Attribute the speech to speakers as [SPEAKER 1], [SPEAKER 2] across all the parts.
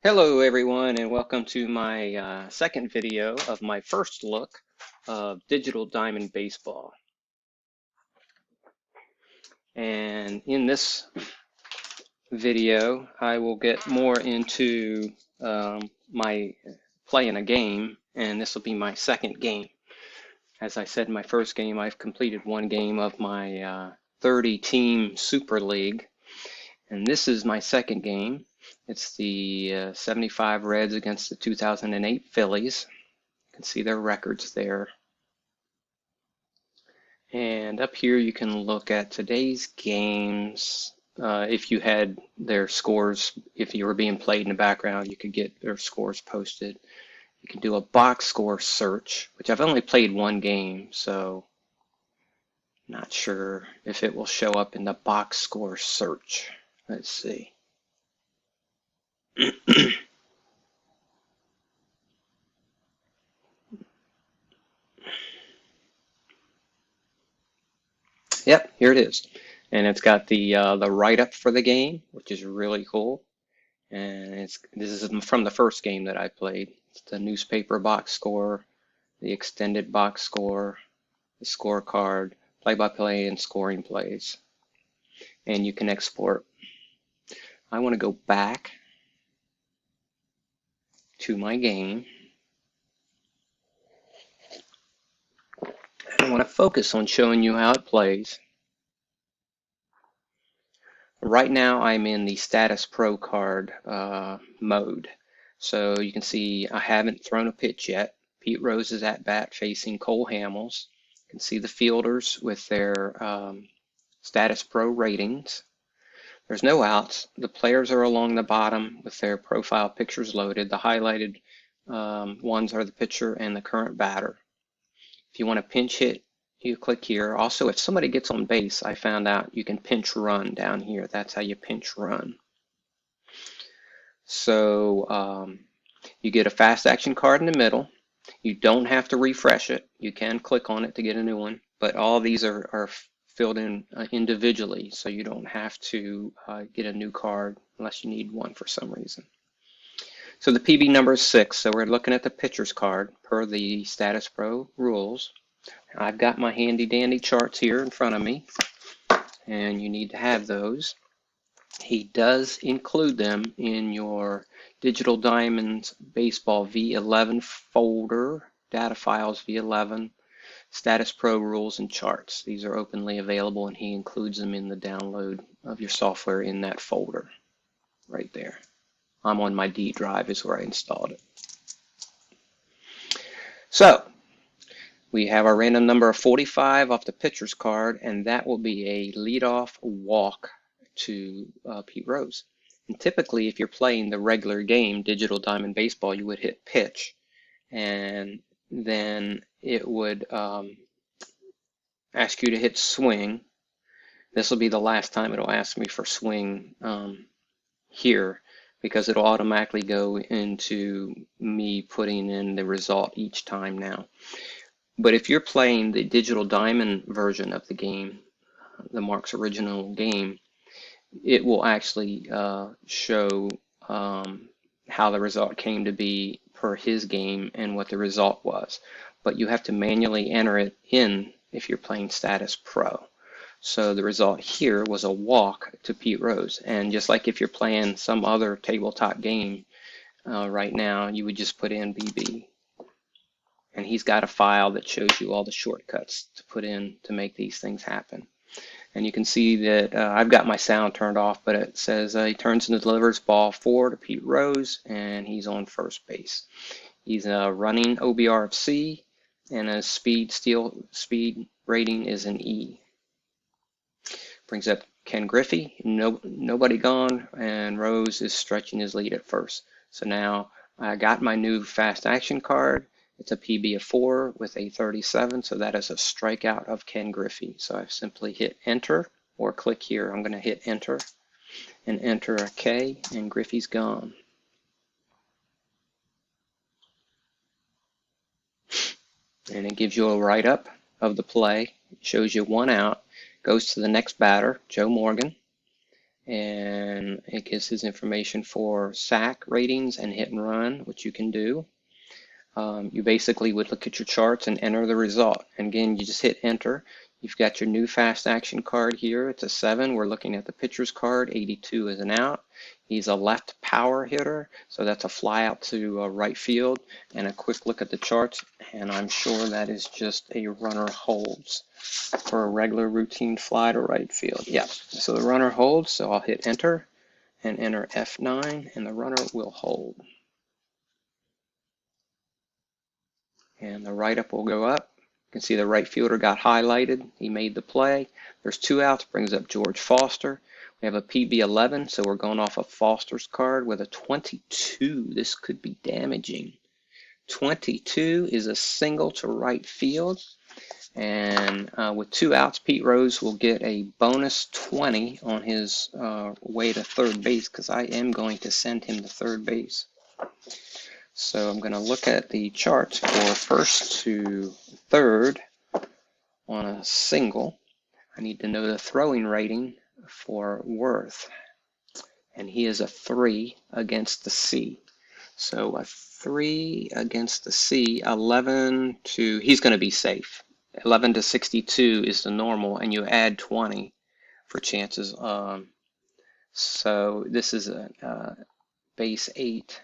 [SPEAKER 1] Hello everyone and welcome to my second video of my first look of Digital Diamond Baseball. And in this video I will get more into my playing a game, and this will be my second game. As I said in my first game, I've completed one game of my 30 team Super League, and this is my second game. It's the 75 Reds against the 2008 Phillies. You can see their records there. And up here you can look at today's games. If you had their scores, if you were being played in the background, you could get their scores posted. You can do a box score search, which I've only played one game, so not sure if it will show up in the box score search. Let's see. Yep, here it is. And it's got the write-up for the game, which is really cool. And this is from the first game that I played. It's the newspaper box score, the extended box score, the scorecard, play-by-play, and scoring plays. And you can export. I want to go back to my game. I want to focus on showing you how it plays. Right now I'm in the Status Pro card mode. So you can see I haven't thrown a pitch yet. Pete Rose is at bat facing Cole Hamels. You can see the fielders with their Status Pro ratings. There's no outs. The players are along the bottom with their profile pictures loaded. The highlighted ones are the pitcher and the current batter. If you want to pinch hit, you click here. Also, if somebody gets on base, I found out you can pinch run down here. That's how you pinch run. So you get a fast action card in the middle. You don't have to refresh it. You can click on it to get a new one, but all these are filled in individually, so you don't have to get a new card unless you need one for some reason. So the PB number is 6, so we're looking at the pitcher's card per the Status Pro rules. I've got my handy dandy charts here in front of me, and you need to have those. He does include them in your Digital Diamonds Baseball V11 folder, data files V11, Status Pro rules and charts. These are openly available, and he includes them in the download of your software in that folder right there. I'm on my D drive is where I installed it. So we have our random number of 45 off the pitcher's card, and that will be a leadoff walk to Pete Rose. And typically, if you're playing the regular game, Digital Diamond Baseball, you would hit pitch, and then it would ask you to hit swing. This will be the last time it'll ask me for swing here, because it'll automatically go into me putting in the result each time now. But if you're playing the Digital Diamond version of the game, the Mark's original game, it will actually show how the result came to be per his game and what the result was. But you have to manually enter it in if you're playing Status Pro. So the result here was a walk to Pete Rose. And just like if you're playing some other tabletop game right now, you would just put in BB. And he's got a file that shows you all the shortcuts to put in to make these things happen. And you can see that I've got my sound turned off, but it says he turns and delivers ball 4 to Pete Rose, and he's on first base. He's running OBR of C, and his speed rating is an E. Brings up Ken Griffey, nobody gone, and Rose is stretching his lead at first. So now I got my new fast action card. It's a PB of 4 with a 37, so that is a strikeout of Ken Griffey. So I've simply hit enter or click here. I'm going to hit enter and enter a K, and Griffey's gone. And it gives you a write-up of the play. It shows you 1 out, goes to the next batter, Joe Morgan, and it gives his information for sack ratings and hit and run, which you can do. You basically would look at your charts and enter the result. And again, you just hit enter. You've got your new fast action card here. It's a 7. We're looking at the pitcher's card. 82 is an out. He's a left power hitter, so that's a fly out to right field. And a quick look at the charts, and I'm sure that is just a runner holds for a regular routine fly to right field. Yep, so the runner holds, so I'll hit enter and enter F9, and the runner will hold. And the write-up will go up. You can see the right fielder got highlighted. He made the play. There's 2 outs, brings up George Foster. We have a PB11, so we're going off of Foster's card with a 22. This could be damaging. 22 is a single to right field. And with 2 outs, Pete Rose will get a bonus 20 on his way to third base, because I am going to send him to third base. So I'm going to look at the charts for first to third on a single. I need to know the throwing rating for Worth. And he is a 3 against the C. So a 3 against the C, 11 to, he's going to be safe. 11 to 62 is the normal, and you add 20 for chances. So this is a base 8.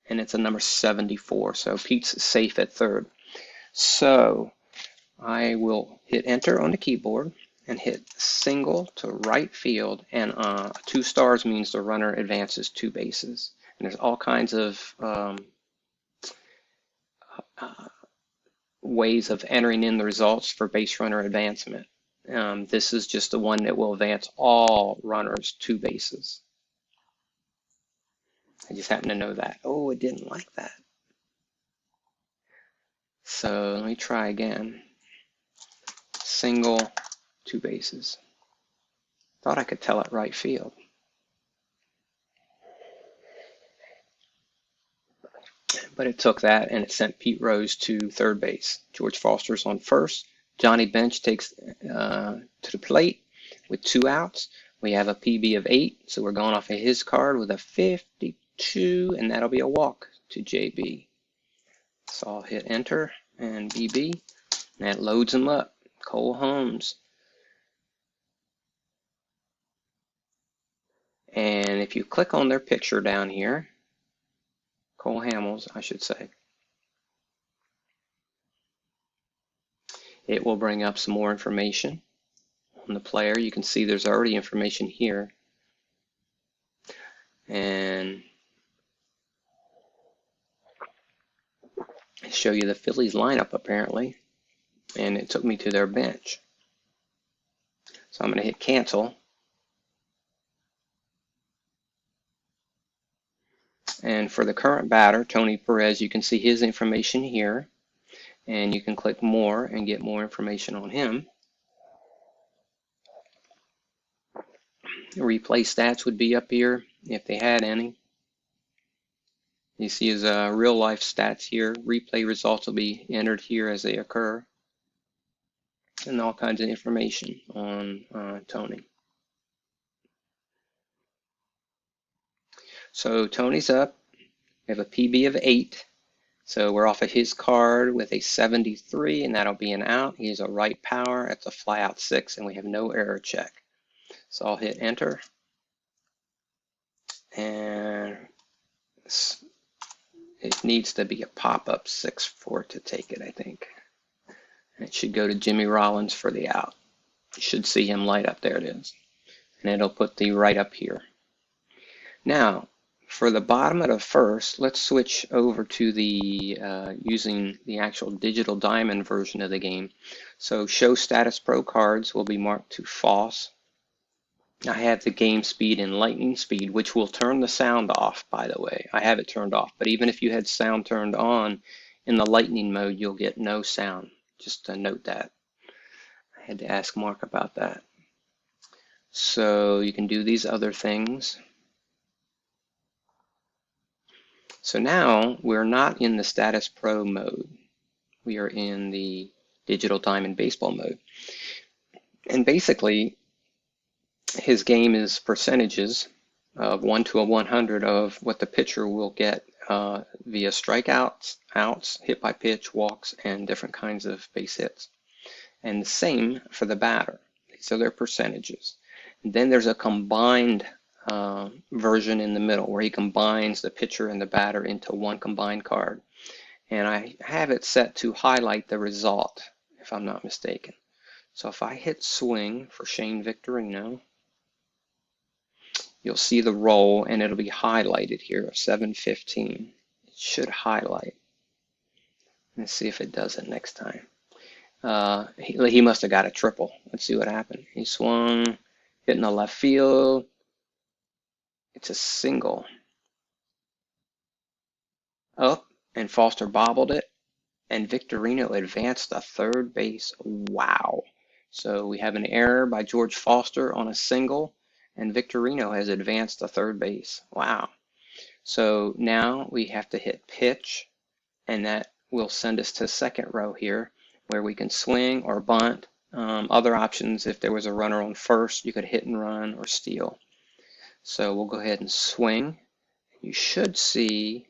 [SPEAKER 1] And it's a number 74, so Pete's safe at third. So I will hit enter on the keyboard and hit single to right field, and 2 stars means the runner advances 2 bases. And there's all kinds of ways of entering in the results for base runner advancement. This is just the one that will advance all runners 2 bases. I just happen to know that. Oh, it didn't like that. So let me try again. Single, 2 bases. Thought I could tell it right field. But it took that and it sent Pete Rose to third base. George Foster's on first. Johnny Bench takes to the plate with 2 outs. We have a PB of 8, so we're going off of his card with a 52, and that'll be a walk to JB. So I'll hit enter and BB, and that loads him up. Cole Holmes. And if you click on their picture down here, Cole Hamels, I should say, it will bring up some more information on the player. You can see there's already information here. And show you the Phillies lineup apparently. And it took me to their bench. So I'm going to hit cancel. And for the current batter, Tony Perez, you can see his information here. And you can click more and get more information on him. Replay stats would be up here if they had any. You see his real life stats here. Replay results will be entered here as they occur. And all kinds of information on Tony. So Tony's up. We have a PB of 8. So we're off of his card with a 73, and that'll be an out. He's a right power. That's a fly out 6, and we have no error check. So I'll hit enter. And it needs to be a pop-up 6 for it to take it, I think. And it should go to Jimmy Rollins for the out. You should see him light up. There it is. And it'll put the right up here. Now, for the bottom of the first, let's switch over to the using the actual digital diamond version of the game. So show status pro cards will be marked to false. I have the game speed and lightning speed, which will turn the sound off, by the way. I have it turned off, but even if you had sound turned on in the lightning mode, you'll get no sound. Just to note that. I had to ask Mark about that. So you can do these other things. So now we're not in the status pro mode. We are in the digital diamond baseball mode. And basically, his game is percentages of 1 to 100 of what the pitcher will get via strikeouts, outs, hit by pitch, walks, and different kinds of base hits. And the same for the batter. These are their percentages. And then there's a combined version in the middle where he combines the pitcher and the batter into one combined card. And I have it set to highlight the result, if I'm not mistaken. So if I hit swing for Shane Victorino, you'll see the roll and it'll be highlighted here, 715. It should highlight. Let's see if it does it next time. He must have got a triple. Let's see what happened. He swung, hitting the left field. It's a single. Up, and Foster bobbled it, and Victorino advanced to third base. Wow. So we have an error by George Foster on a single, and Victorino has advanced to third base. Wow. So now we have to hit pitch, and that will send us to second row here, where we can swing or bunt. Other options, if there was a runner on first, you could hit and run or steal. So we'll go ahead and swing. You should see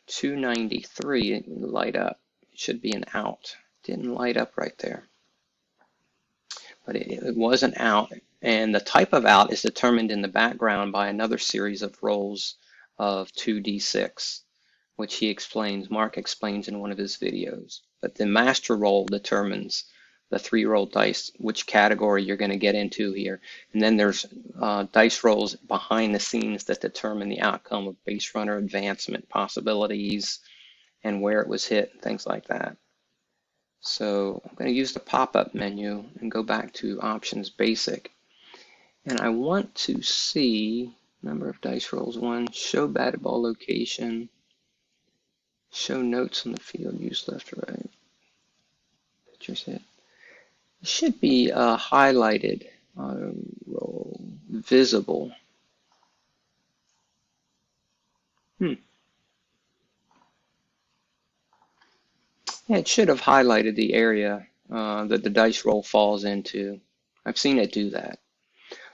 [SPEAKER 1] 293 light up. It should be an out. Didn't light up right there. But it was an out. And the type of out is determined in the background by another series of rolls of 2d6, which he explains, Mark explains in one of his videos. But the master roll determines the 3-rolled dice, which category you're going to get into here. And then there's dice rolls behind the scenes that determine the outcome of base runner advancement possibilities and where it was hit, and things like that. So I'm going to use the pop-up menu and go back to options basic. And I want to see number of dice rolls. 1, show batted ball location, show notes on the field, use left or right, pitcher's hit. It should be highlighted, roll, visible. Yeah, it should have highlighted the area that the dice roll falls into. I've seen it do that.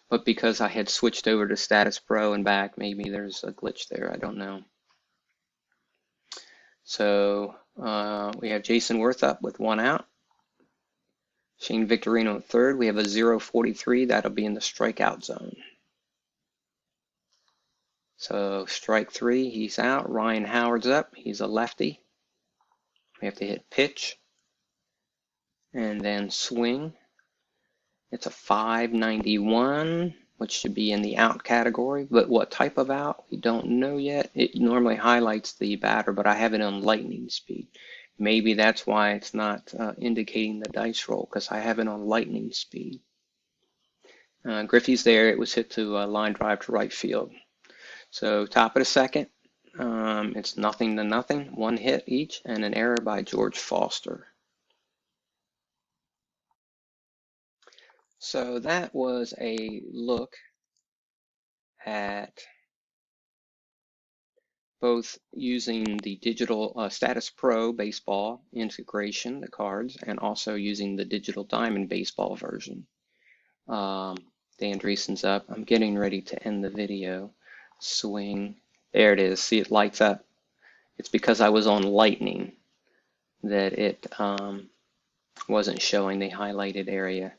[SPEAKER 1] But because I had switched over to Status Pro and back, maybe there's a glitch there. I don't know. So we have Jason Worth up with 1 out. Shane Victorino at third. We have a 0-43. That'll be in the strikeout zone. So strike 3, he's out. Ryan Howard's up. He's a lefty. We have to hit pitch and then swing. It's a 591, which should be in the out category. But what type of out, we don't know yet. It normally highlights the batter, but I have it on lightning speed. Maybe that's why it's not indicating the dice roll, because I have it on lightning speed. Griffey's there. It was hit to a line drive to right field. So top of the second, it's 0-0, 1 hit each, and an error by George Foster. So that was a look at both using the digital Status Pro baseball integration, the cards, and also using the digital Diamond baseball version. Dan Dreesen's up. I'm getting ready to end the video. Swing. There it is. See, it lights up. It's because I was on lightning that it wasn't showing the highlighted area.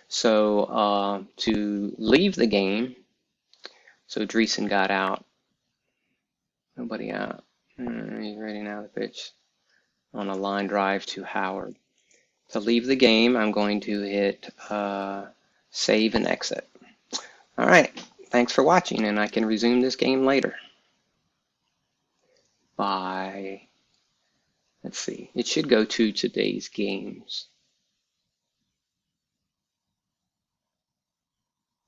[SPEAKER 1] So to leave the game, so Dreesen got out. Nobody out. He's ready now to pitch on a line drive to Howard. To leave the game, I'm going to hit save and exit. All right. Thanks for watching, and I can resume this game later. Bye. Let's see. It should go to today's games.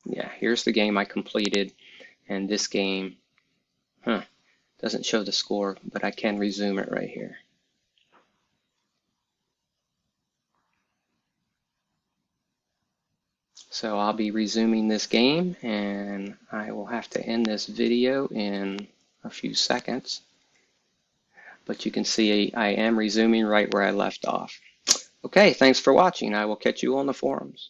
[SPEAKER 1] Yeah, here's the game I completed, and this game, doesn't show the score, but I can resume it right here. So I'll be resuming this game, and I will have to end this video in a few seconds. But you can see I am resuming right where I left off. Okay, thanks for watching. I will catch you on the forums.